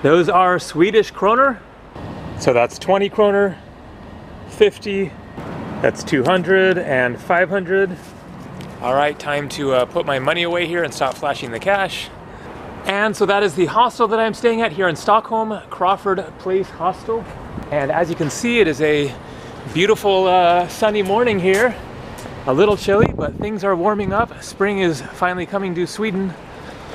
Those are Swedish kroner. So that's 20 kroner, 50, that's 200 and 500. All right, time to put my money away here and stop flashing the cash. And so that is the hostel that I'm staying at here in Stockholm, Crawford Place Hostel. And as you can see, it is a beautiful sunny morning here. A little chilly, but things are warming up. Spring is finally coming to Sweden.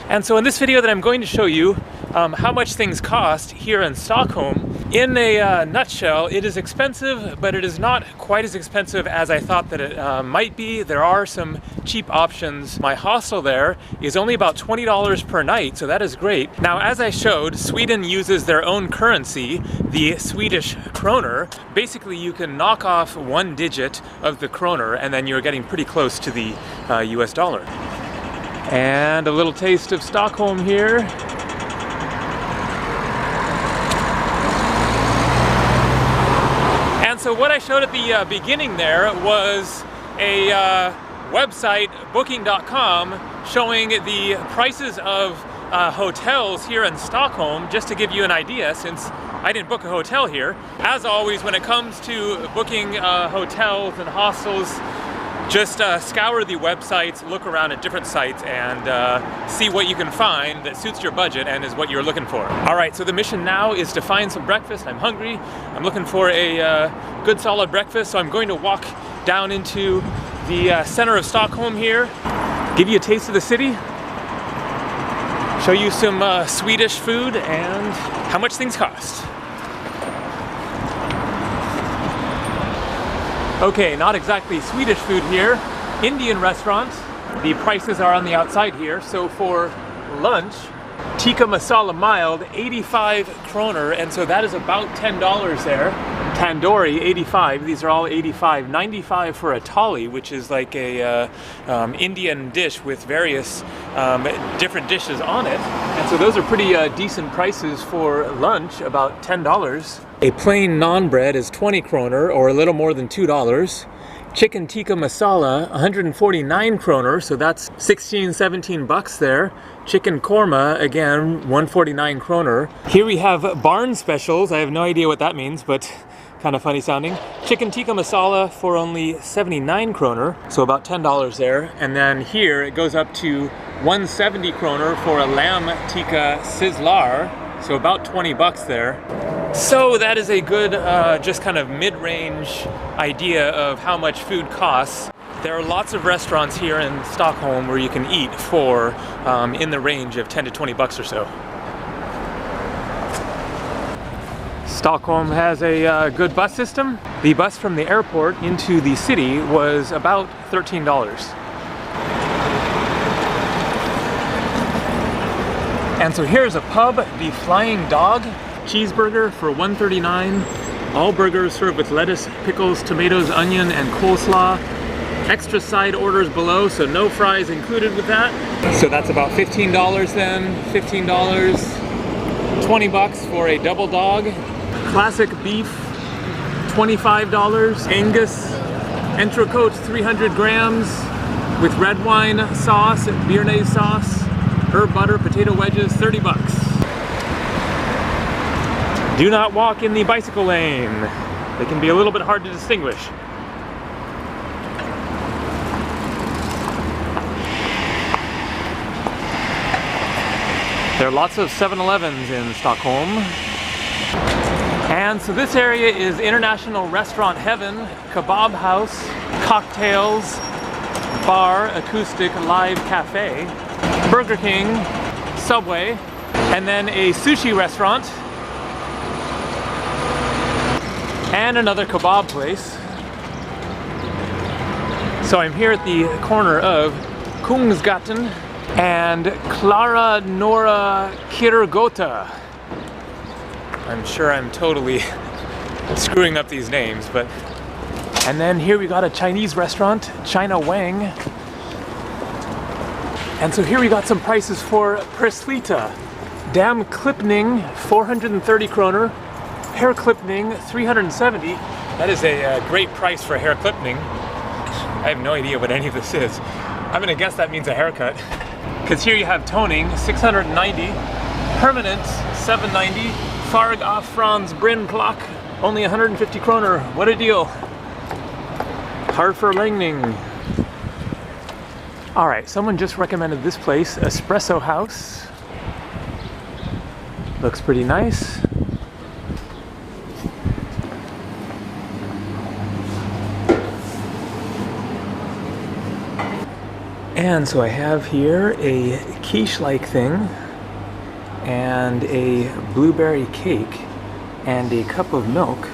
And so in this video that I'm going to show you how much things cost here in Stockholm. In a nutshell, it is expensive, but it is not quite as expensive as I thought that it might be. There are some cheap options. My hostel there is only about $20 per night, so that is great. Now, as I showed, Sweden uses their own currency, the Swedish kroner. Basically, you can knock off one digit of the kroner, and then you're getting pretty close to the US dollar. And a little taste of Stockholm here. And so what I showed at the beginning there was a website, booking.com, showing the prices of hotels here in Stockholm, just to give you an idea, since I didn't book a hotel here. As always, when it comes to booking hotels and hostels, just scour the websites, look around at different sites, and see what you can find that suits your budget and is what you're looking for. All right, so the mission now is to find some breakfast. I'm hungry. I'm looking for a good solid breakfast, so I'm going to walk down into the center of Stockholm here, give you a taste of the city, show you some Swedish food and how much things cost. Okay, not exactly Swedish food here. Indian restaurant. The prices are on the outside here. So for lunch, tikka masala mild, 85 kroner, and so that is about $10 there. Tandoori, 85. These are all 85. 95 for a thali, which is like a Indian dish with various different dishes on it. And so those are pretty decent prices for lunch, about $10. A plain naan bread is 20 kroner, or a little more than $2. Chicken tikka masala, 149 kroner, so that's 16, 17 bucks there. Chicken korma, again, 149 kroner. Here we have barn specials. I have no idea what that means, but kind of funny sounding. Chicken tikka masala for only 79 kroner, so about $10 there. And then here it goes up to 170 kroner for a lamb tikka sizzlar, so about 20 bucks there. So that is a good, just kind of mid-range idea of how much food costs. There are lots of restaurants here in Stockholm where you can eat for in the range of 10 to 20 bucks or so. Stockholm has a good bus system. The bus from the airport into the city was about $13. And so here's a pub, the Flying Dog. Cheeseburger for $1.39. All burgers served with lettuce, pickles, tomatoes, onion, and coleslaw. Extra side orders below, so no fries included with that. So that's about $15 then. $15. 20 bucks for a double dog. Classic beef, $25. Angus entrecôte, 300 grams with red wine sauce, béarnaise sauce, herb butter, potato wedges, 30 bucks. Do not walk in the bicycle lane. They can be a little bit hard to distinguish. There are lots of 7-Elevens in Stockholm. And so this area is international restaurant heaven, kebab house, cocktails, bar, acoustic, live cafe, Burger King, Subway, and then a sushi restaurant, and another kebab place. So I'm here at the corner of Kungsgatan and Klara Norra Kirgota. I'm sure I'm totally screwing up these names, but... And then here we got a Chinese restaurant, China Wang. And so here we got some prices for Preslita. Dam clipping, 430 kroner. Hair clipping, 370. That is a great price for hair clipping. I have no idea what any of this is. I'm gonna guess that means a haircut. Because here you have toning, 690. Permanent, 790. Farg auf Franz Bryn Clock, only 150 kroner. What a deal. Hard for Langning. All right, someone just recommended this place, Espresso House. Looks pretty nice. And so I have here a quiche-like thing and a blueberry cake and a cup of milk.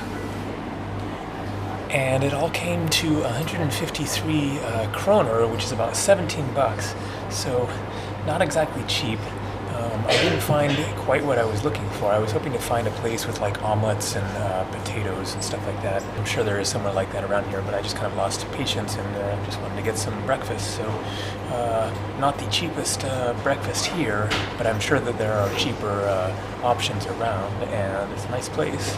And it all came to 153 kroner, which is about 17 bucks. So not exactly cheap. I didn't find quite what I was looking for. I was hoping to find a place with like omelets and potatoes and stuff like that. I'm sure there is somewhere like that around here, but I just kind of lost patience and just wanted to get some breakfast. So not the cheapest breakfast here, but I'm sure that there are cheaper options around, and it's a nice place.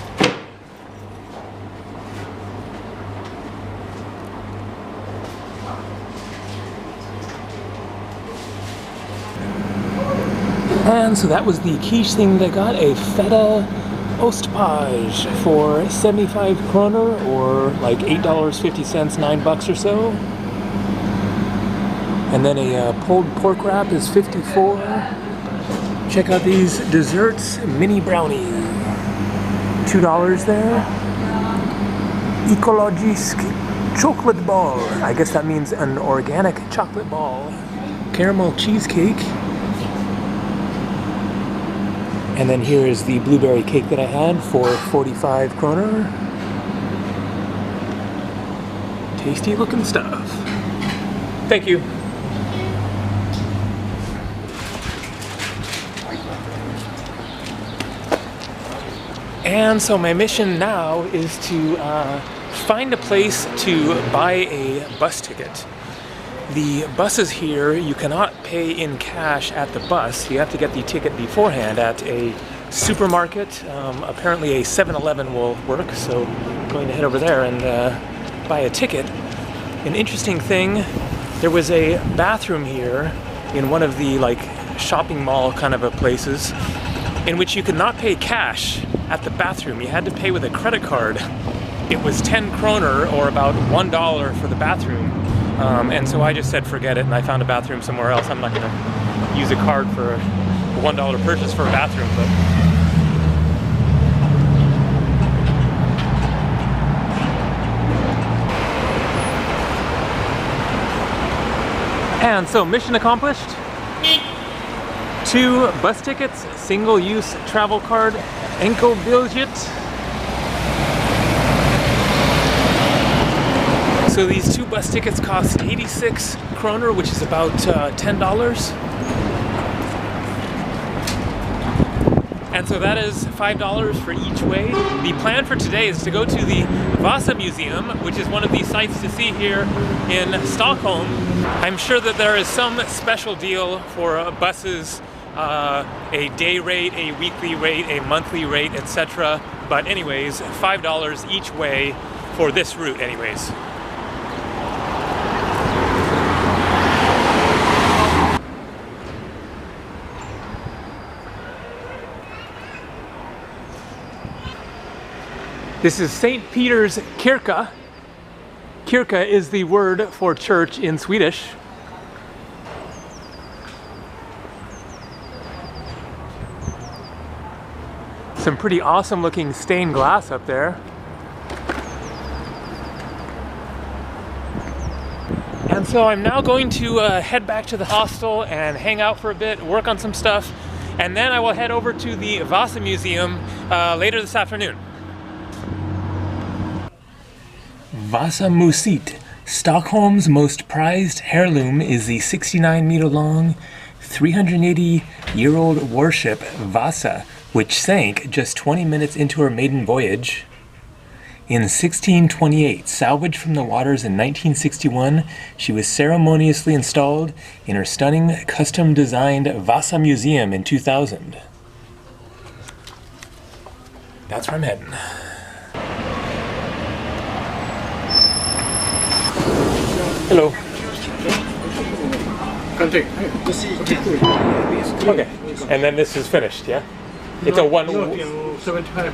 And so that was the quiche thing that I got, a feta ostpage for 75 kroner, or like $8.50, 9 bucks or so. And then a pulled pork wrap is 54. Check out these desserts, mini brownie, $2 there. Ekologisk chocolate ball, I guess that means an organic chocolate ball. Caramel cheesecake. And then here is the blueberry cake that I had for 45 kroner. Tasty looking stuff. Thank you. And so my mission now is to find a place to buy a bus ticket. The buses here, you cannot pay in cash at the bus. You have to get the ticket beforehand at a supermarket. Apparently a 7-Eleven will work, so I'm going to head over there and buy a ticket. An interesting thing, there was a bathroom here in one of the like shopping mall kind of a places in which you could not pay cash at the bathroom. You had to pay with a credit card. It was 10 kroner, or about $1 for the bathroom. And so I just said forget it, and I found a bathroom somewhere else. I'm not going to use a card for a $1 purchase for a bathroom. And so mission accomplished. 2 bus tickets, single-use travel card, enkelbiljet. So these 2 bus tickets cost 86 kroner, which is about $10. And so that is $5 for each way. The plan for today is to go to the Vasa Museum, which is one of the sites to see here in Stockholm. I'm sure that there is some special deal for buses, a day rate, a weekly rate, a monthly rate, etc. But anyways, $5 each way for this route anyways. This is St. Peter's Kyrka. Kyrka is the word for church in Swedish. Some pretty awesome looking stained glass up there. And so I'm now going to head back to the hostel and hang out for a bit, work on some stuff, and then I will head over to the Vasa Museum later this afternoon. Vasa Museet, Stockholm's most prized heirloom, is the 69-meter-long, 380-year-old warship Vasa, which sank just 20 minutes into her maiden voyage. In 1628, salvaged from the waters in 1961, she was ceremoniously installed in her stunning, custom-designed Vasa Museum in 2000. That's where I'm heading. Hello. Okay, and then this is finished, yeah? It's a one... 75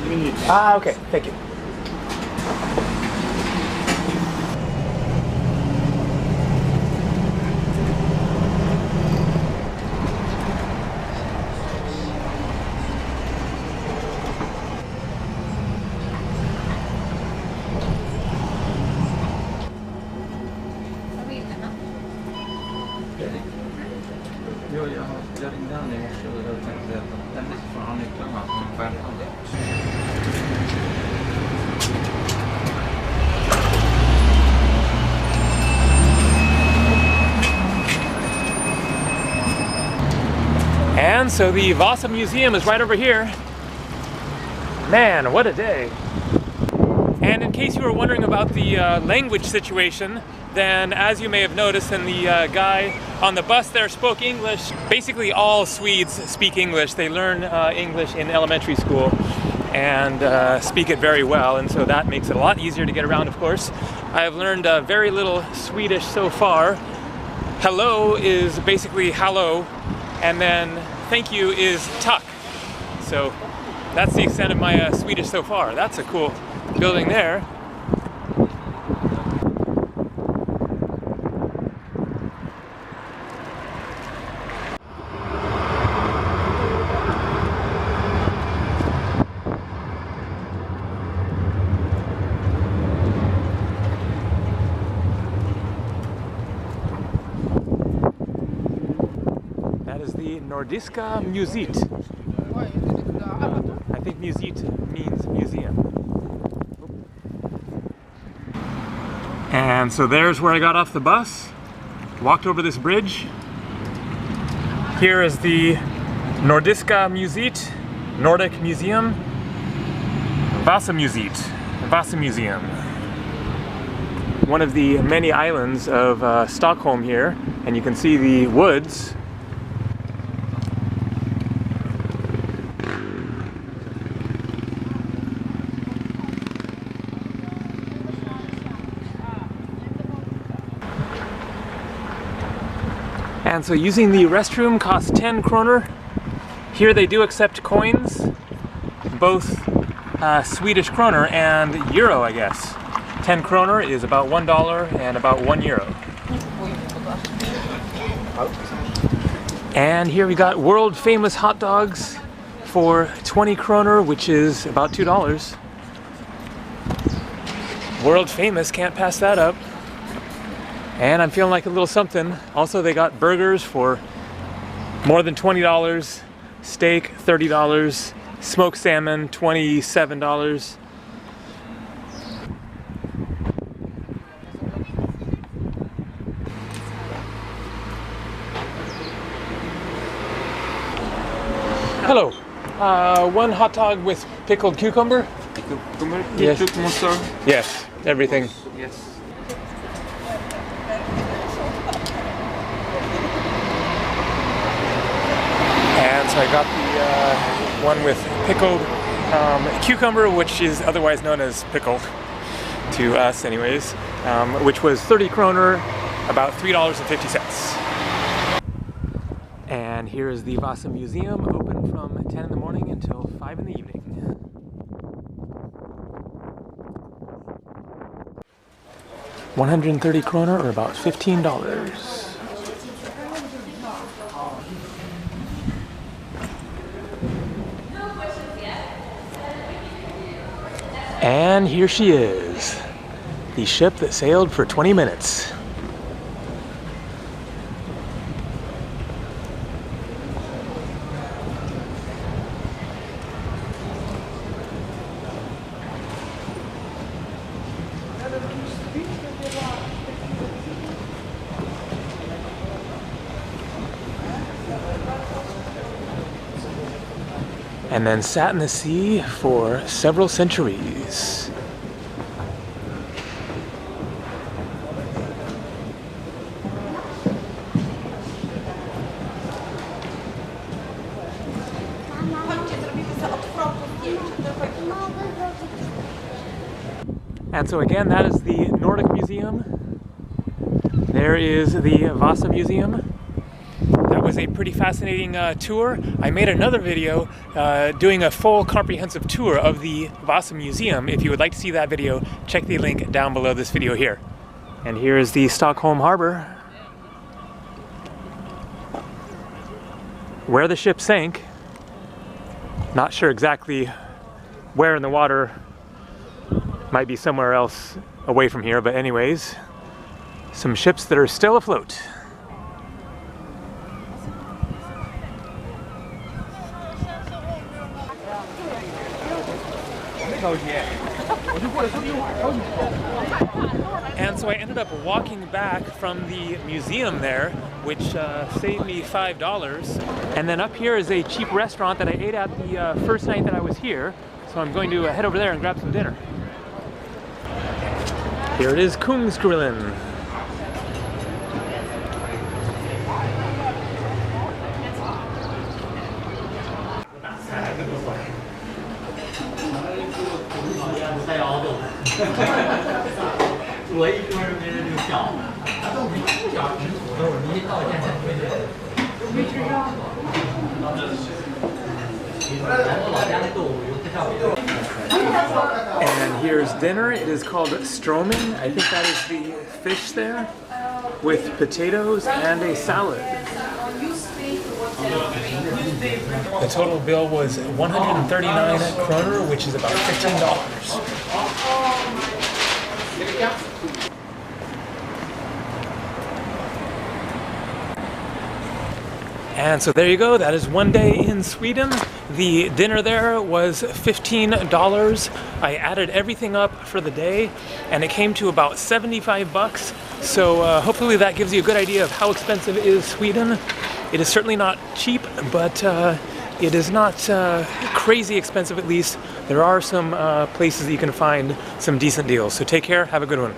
minutes. Ah, okay, thank you. Jo, jag ringde han i morse och jag tänkte att den får han nycklarna ungefär. And so the Vasa Museum is right over here. Man, what a day. And in case you were wondering about the language situation, then as you may have noticed, and the guy on the bus there spoke English. Basically all Swedes speak English. They learn English in elementary school and speak it very well, and so that makes it a lot easier to get around, of course. I have learned very little Swedish so far. Hello is basically hello, and then thank you is tack. So that's the extent of my Swedish so far. That's a cool building there. Nordiska Museet. I think Museet means museum. And so there's where I got off the bus, walked over this bridge. Here is the Nordiska Museet, Nordic Museum, Vasa Museet, Vasa Museum. One of the many islands of Stockholm here, and you can see the woods. And so using the restroom costs 10 kroner. Here they do accept coins, both Swedish kroner and euro, I guess. 10 kroner is about $1 and about €1. And here we got world famous hot dogs for 20 kroner, which is about $2. World famous, can't pass that up. And I'm feeling like a little something. Also, they got burgers for more than $20, steak $30, smoked salmon $27. Hello. One hot dog with pickled cucumber. Cucumber? Yes. Mustard? Yes, everything. Yes. And so I got the one with pickled cucumber, which is otherwise known as pickle to us anyways, which was 30 kroner, about $3.50. And here is the Vasa Museum, open from 10 in the morning until 5 in the evening. $130 kroner, or about $15. And here she is, the ship that sailed for 20 minutes. And then sat in the sea for several centuries. And so again, that is the Nordic Museum. there is the Vasa Museum. That was a pretty fascinating tour. I made another video doing a full comprehensive tour of the Vasa Museum. If you would like to see that video, check the link down below this video here. And here is the Stockholm harbor, where the ship sank. Not sure exactly where in the water, might be somewhere else away from here, but anyways, some ships that are still afloat. And so I ended up walking back from the museum there, which saved me $5. And then up here is a cheap restaurant that I ate at the first night that I was here. So I'm going to head over there and grab some dinner. Here it is, Kungsgrillen. And here's dinner. It is called stroming. I think that is the fish there, with potatoes and a salad. The total bill was 139 kroner, which is about $15. And so there you go, that is one day in Sweden. The dinner there was $15. I added everything up for the day and it came to about 75 bucks. So hopefully that gives you a good idea of how expensive is Sweden. It is certainly not cheap, but it is not crazy expensive at least. There are some places that you can find some decent deals. So take care, have a good one.